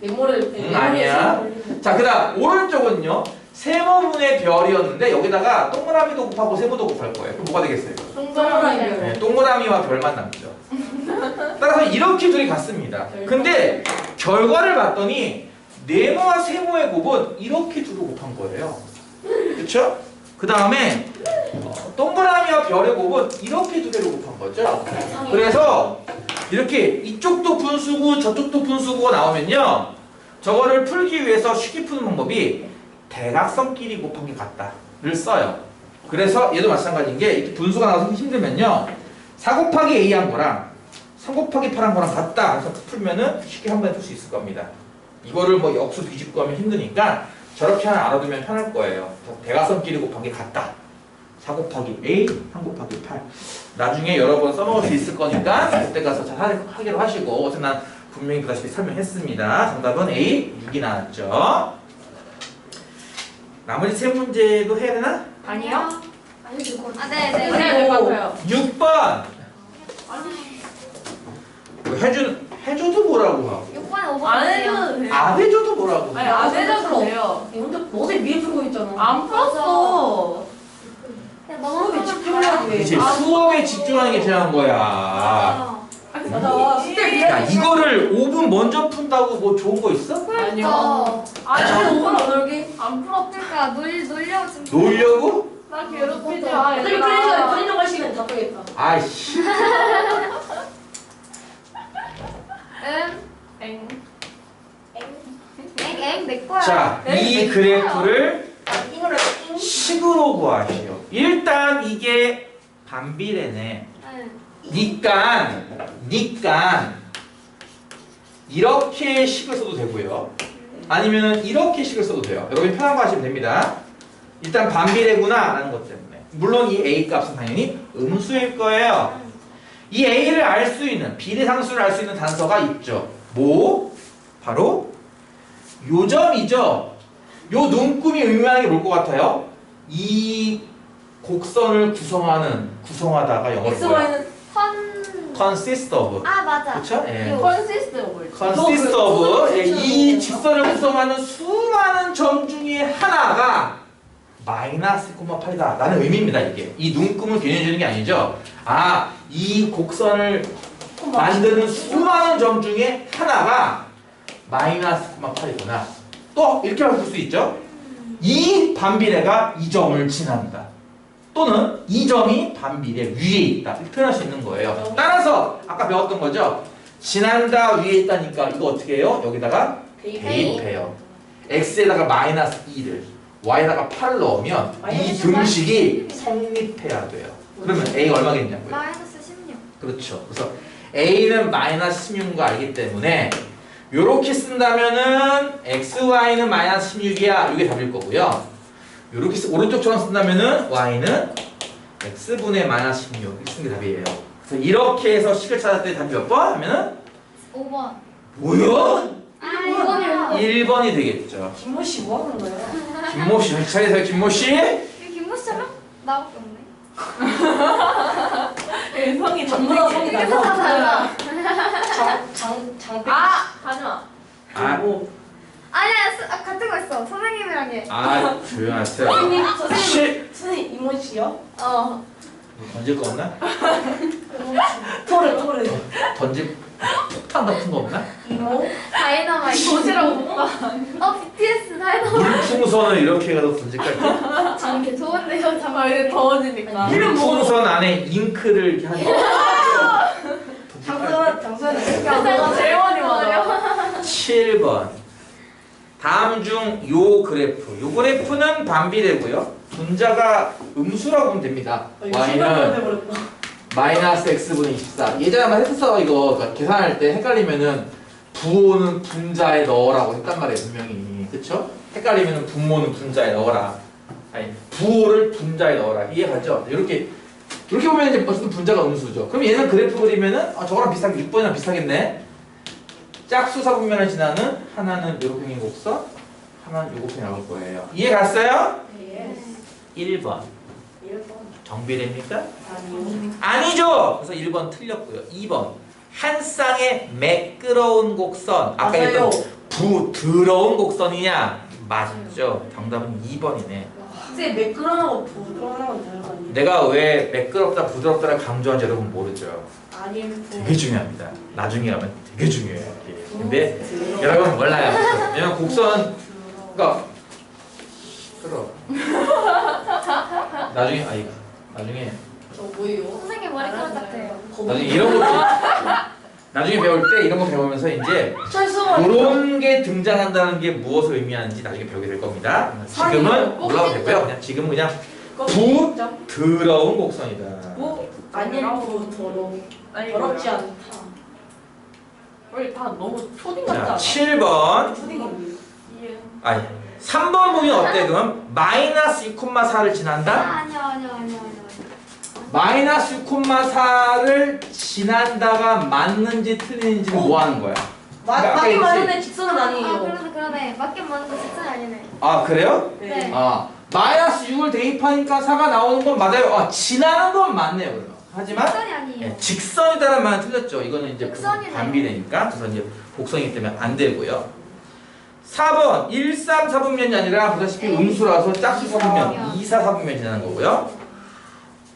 네모를 아니야. 자, 그다음 오른쪽은요. 세모분의 별이었는데 여기다가 동그라미도 곱하고 세모도 곱할 거예요. 그럼 뭐가 되겠어요? 동그라미 네, 동그라미와 별만 남죠. 따라서 이렇게 둘이 같습니다. 근데 결과를 봤더니 네모와 세모의 곱은 이렇게 두루 곱한 거예요. 그렇죠? 그 다음에 동그라미와 별의 곱은 이렇게 두 개로 곱한 거죠. 그래서 이렇게 이쪽도 분수고 저쪽도 분수고가 나오면요. 저거를 풀기 위해서 쉽게 푸는 방법이 대각선끼리 곱한 게 같다를 써요. 그래서 얘도 마찬가지인 게 이렇게 분수가 나와서 힘들면요. 4 곱하기 A 한 거랑 3 곱하기 8 한 거랑 같다 해서 풀면은 쉽게 한 번에 풀 수 있을 겁니다. 이거를 뭐 역수 뒤집고 하면 힘드니까 저렇게 하나 알아두면 편할 거예요. 대각선끼리 곱한 게 같다. 4 곱하기 A, 3 곱하기 8. 나중에 여러 번 써먹을 수 있을 거니까 그때 가서 잘 하기로 하시고 어차피 난 분명히 보다시피 설명했습니다. 정답은 A, 6이 나왔죠. 나머지 세 문제도 해야 되나? 아니요? 아니 될것 같아. 아, 네. 해야 될 것 같아요. 6번! 해줘도 뭐라고 하고 6번에 5번 안 해도 돼요. 안 해줘도 뭐라고 아니, 하고 안 해도 돼요. 근데 어제 위에 풀고 있잖아. 안 풀었어. 수업에 집중해야 돼. 그치, 수업에 집중하는 게 중요한 거야. 맞아. 숙제 야, 이거를 5분 먼저 푼다고 뭐 좋은 거 있어? 아니요. 아니 아니, 5분 안 놀게. 안 풀었. 그러니까 놀려고 지금. 놀려고? 나 괴롭히지 마. 어차피 편의점 갈 시간 다 빼겠다. 아이씨. 응. 엥. 엥, 내 거야. 자, 이 그래프를 이거를 식으로 구하시오. 일단 이게 반비례네. 응. 니까 이렇게 식을 써도 되고요. 아니면 이렇게 식을 써도 돼요. 여러분이 편한 거 하시면 됩니다. 일단 반비례구나 라는 것 때문에. 물론 이 A 값은 당연히 음수일 거예요. 이 A를 알 수 있는 비례상수를 알 수 있는 단서가 있죠. 뭐? 바로 요점이죠. 요 눈금이 의미하는 게 뭘 것 같아요? 이 곡선을 구성하다가 영어로 뭐야? XY는 consist of. 아, 맞아. 그렇죠? 예. 컨시스트 뭘? consist of. 예, 이 직선을 구성하는 수많은 점 중에 하나가 마이너스 1,8이다 라는 의미입니다. 이게 이 눈금을 괜히 주는 게 아니죠. 아, 이 곡선을 만드는 수많은 점 중에 하나가 마이너스 1,8이구나. 또 이렇게 볼 수 있죠. 이 반비례가 이 점을 지난다. 또는 이 점이 반비례 위에 있다. 이렇게 표현할 수 있는 거예요. 따라서 아까 배웠던 거죠. 지난다 위에 있다니까 이거 어떻게 해요? 여기다가 대입해요. x에다가 마이너스 2를 y에다가 8을 넣으면 이 등식이 성립해야 돼요. 그러면 a가 얼마겠냐고요? 마이너스 16. 그렇죠. 그래서 a는 마이너스 16인 거 알기 때문에 요렇게 쓴다면은 xy는 마이너스 16이야. 이게 답일 거고요. 요렇게 오른쪽처럼 쓴다면은 y는 x분의 마이너스 16 이렇게 쓰는 게 답이에요. 그래서 이렇게 해서 식을 찾았더니 답이 몇 번? 하면은 5번. 뭐요? 아, 1번이요. 1번이 되겠죠. 김모 씨뭐 하는 거야? 김모씨 정신 차리세요. 김모씨. 이거 김모 씨랑 나밖에 없네. 성이 전부다 성이 이게 다 달라. 장백. 하지마. 아, 아니야, 같은 거 있어. 선생님이랑 얘. 조용하세요. 선생님, 실. 선생님 이모지요? 던질 거 없나? 토르. 던질 폭탄 같은 거 없나? 이모. 다이너마이트. 도시락 오빠. BTS 다이너마이트. 물풍선을 이렇게 가서 던질까? 장게 좋은데요, 장. 이제 더워지니까. 물풍선 안에 잉크를 이렇게 하니까. 장소연은 내가 제일 많이 맞아. 7번. 다음 중 요 그래프. 요 그래프는 반비례고요. 분자가 음수라고 보면 됩니다. y는 마이너스 x분의 24. 예전에 한번 했었어 이거. 그러니까 계산할 때 헷갈리면은 부호는 분자에 넣으라고 했단 말이에요 분명히. 그쵸? 헷갈리면은 분모는 분자에 넣어라. 아니 부호를 분자에 넣어라. 이해가죠? 이렇게 보면 이제 어쨌든 분자가 음수죠. 그럼 얘는 그래프 그리면은 저거랑 비슷하게 6번이랑 비슷하겠네. 짝수 사분면을 지나는 하나는 요렇게 곡선, 하나는 요렇게 나올 거예요. 이해 갔어요? 네. 1번. 1번. 정비례입니까? 아니요. 아니죠. 그래서 1번 틀렸고요. 2번. 한 쌍의 매끄러운 곡선. 아까 맞아요. 했던 부드러운 곡선이냐? 맞죠. 정답은 2번이네. 선생님 매끄러운하고 부드러운하고 다른 거 아니에요? 내가 왜 매끄럽다 부드럽다를 강조한지 여러분 모르죠. 아니면 되게 중요합니다. 나중에 하면 되게 중요해요. 이게. 근데 여러분 몰라요. 왜냐면 곡선 그러니까 그럼 나중에 저 뭐예요? 선생님 머리카락 같아요. 나중에 이런 거 나중에 배울 때 이런 거 배우면서 이제 철수가 그런 게 등장한다는 게 무엇을 의미하는지 나중에 배우게 될 겁니다. 지금은 몰라도 되고요. 그냥 지금은 그냥 부드러운 곡선이다. 뭐 아니면 부드러워. 아니 더럽지 않다. 우리 다 너무 초딩 자, 같지 않아? 7번. 푸딩이 이해. 아니 3번 보면 어때 그럼? 마이너스 6,4를 지난다? 아니요. 마이너스 6,4를 지난다가 맞는지 틀리는지는 뭐 하는 거야? 그러니까 아까 맞긴 했지? 맞는데 직선은 아니에요. 그러네. 맞긴 맞는데 직선이 아니네. 아 그래요? 네. 마이너스 6을 대입하니까 4가 나오는 건 맞아요. 지나는 건 맞네요. 그러면. 하지만 직선이 아니에요. 직선이다라는 말은 틀렸죠. 이거는 이제 곡선이네요. 반비례니까. 그래서 이제 곡선이기 때문에 안 되고요. 4번 1, 3, 4분면이 아니라 보다시피 네. 음수라서 짝수 4분면, 4분면. 2, 4, 4분면 지나는 거고요.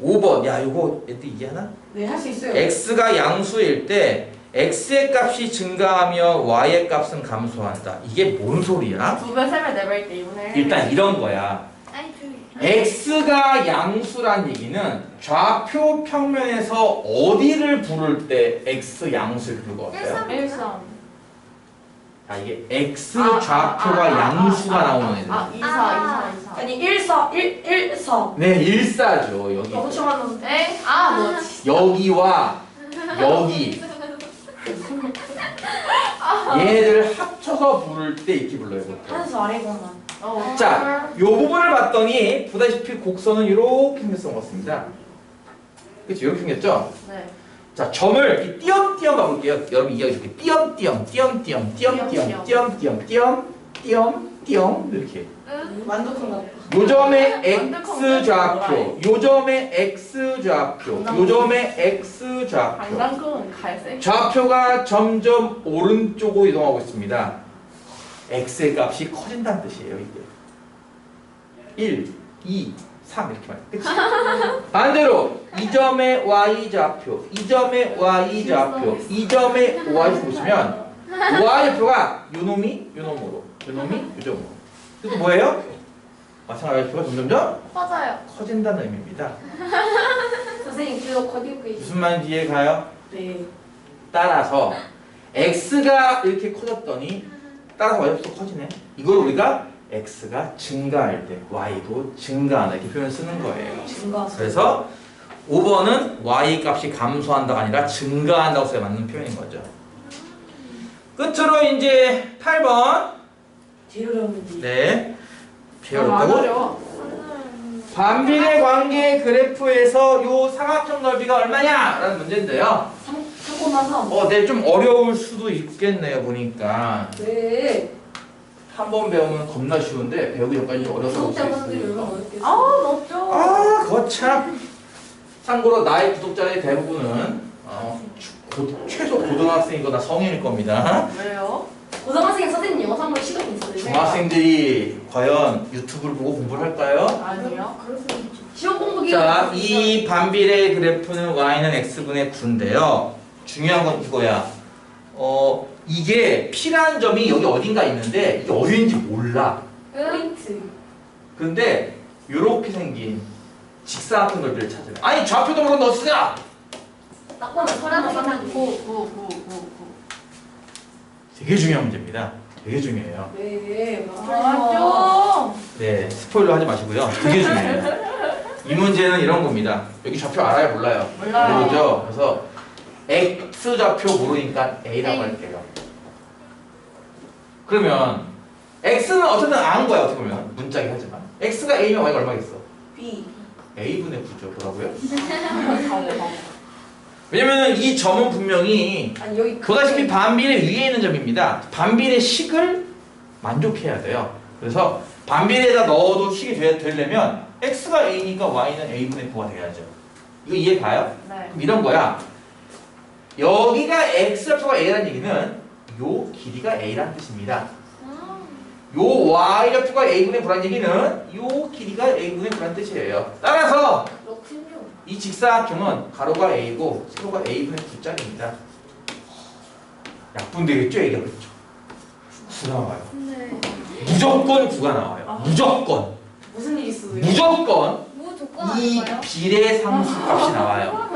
5번 야 이거 애들 이해하나? 네, 할 수 있어요. x가 양수일 때 x의 값이 증가하며 y의 값은 감소한다. 이게 뭔 소리야? 2배, 3배, 4배일 때 2분의 1. 일단 이런 거야. 아니 조용히. x가 양수란 얘기는 좌표 평면에서 어디를 부를 때 x 양수를 부를 것 같아요? 1, 1,3. 자 이게 x 좌표가 양수가 나오는 애들. 2, 4. 아니 1사 1사. 네 일사죠 여기. 엄청 많은. 에? 너 여기와 여기 얘네들 합쳐서 부를 때 이렇게 불러요. 보통. 한수 아래구만. 자, 요 부분을 봤더니 보다시피 곡선은 이렇게 생겼던 것 같습니다. 그치? 이렇게 생겼죠? 네. 자, 점을 이렇게 띄엄띄엄 가볼게요. 여러분 이해하기 좋게 띄엄띄엄, 띄엄띄엄, 띄엄띄엄, 띄엄띄엄, 띄엄띄엄 이렇게. 만두콩 같아. 요 점의 x 좌표, 요 점의 x 좌표, 요 점의 x 좌표. 강당콩은 갈색. 좌표가 점점 오른쪽으로 이동하고 있습니다. x의 값이 커진다는 뜻이에요, 이게. 1, 2, 3 이렇게 말해요. 그치? 반대로 이 점의 y 좌표, 이 점의 y 좌표, 이 점의 y 보시면 y 좌표가 요 놈이 요 놈으로, 요 놈이 요 점으로. 그래서 뭐예요? 마찬가지 좌표가 점점점 맞아요. 커진다는 의미입니다. 선생님 그거 거기고 있어. 무슨 말인지 이해가요? 네. 따라서 x가 이렇게 커졌더니 따라서 y값도 커지네. 이걸 우리가 x가 증가할 때 y도 증가한다 이렇게 표현 쓰는 거예요. 증가. 그래서 5번은 y 값이 감소한다가 아니라 증가한다고 써야 맞는 표현인 거죠. 끝으로 이제 8번. 제일 어려운데. 네. 안 배웠다고? 어려워. 반비례 관계 그래프에서 요 사각형 넓이가 얼마냐? 라는 문제인데요. 3,3. 네, 좀 어려울 수도 있겠네요, 보니까. 왜? 한 번 배우면 겁나 쉬운데 배우기 전까지 좀 어려서 볼 수업 수 때문에 있어요. 얼마나 어렵겠어. 높죠. 그거 참. 참고로 나의 구독자의 대부분은 최소 고등학생이거나 성인일 겁니다. 왜요? 고등학생 선생님 영상으로 시간이 있어요. 중학생들이 과연 유튜브를 보고 공부를 할까요? 아니요. 그럴 수 있죠. 시험 공부 자, 이 반비례의 그래프는 y는 x분의 9인데요. 중요한 건 이거야. 이게 P라는 점이 여기 어딘가 있는데 이게 어딘지 몰라. 포인트. 근데 요렇게 생긴 직사각형 넓이를 찾아요. 아니 좌표도 모르는 너 쓰냐? 딱 보면 서랍을 써가지고. 되게 중요한 문제입니다. 되게 중요해요. 네. 아, 네, 스포일러 하지 마시고요. 되게 중요해요. 이 문제는 이런 겁니다. 여기 좌표 알아요, 몰라요? 몰라요. 모르죠? 그래서 x 좌표 모르니까 a라고 할게요. 그러면 x는 어쨌든 아는 거야, 어떻게 보면. 문자긴 하지만. x가 a면 y가 얼마겠어? B. a분의 9죠. 뭐라고요? 좀. 왜냐면은 이 점은 분명히 아니 여기 보다시피 반비례 위에 있는 점입니다. 반비례 식을 만족해야 돼요. 그래서 반비례에다 넣어도 식이 되려면 x가 a니까 y는 a분의 9가 돼야죠. 이거 이해 가요? 네. 그럼 이런 거야. 여기가 x좌표가 a라는 얘기는 요 길이가 a라는 뜻입니다. 요 y좌표가 a분의 9라는 얘기는 요 길이가 a분의 9라는 뜻이에요. 따라서 그렇군요. 이 직사각형은 가로가 a고 세로가 a분의 9짝입니다. 약분되겠죠? 얘가 그렇죠. 9가 나와요. 네. 무조건 9가 나와요. 무조건. 무슨 일이 있어요? 무조건 뭐 조건 이 아닌가요? 비례 상수 값이 나와요.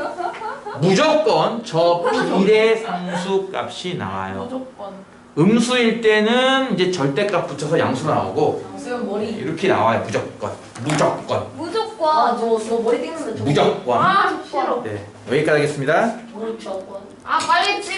무조건 저 비례 상수 값이 나와요. 무조건. 음수일 때는 이제 절대값 붙여서 양수가 나오고 수영 머리. 이렇게 나와요. 무조건. 무조건. 무조건. 아저 머리 띵는데 저. 무조건. 아, 싫어. 네, 여기까지 하겠습니다. 무조건. 아 빨리 찍어.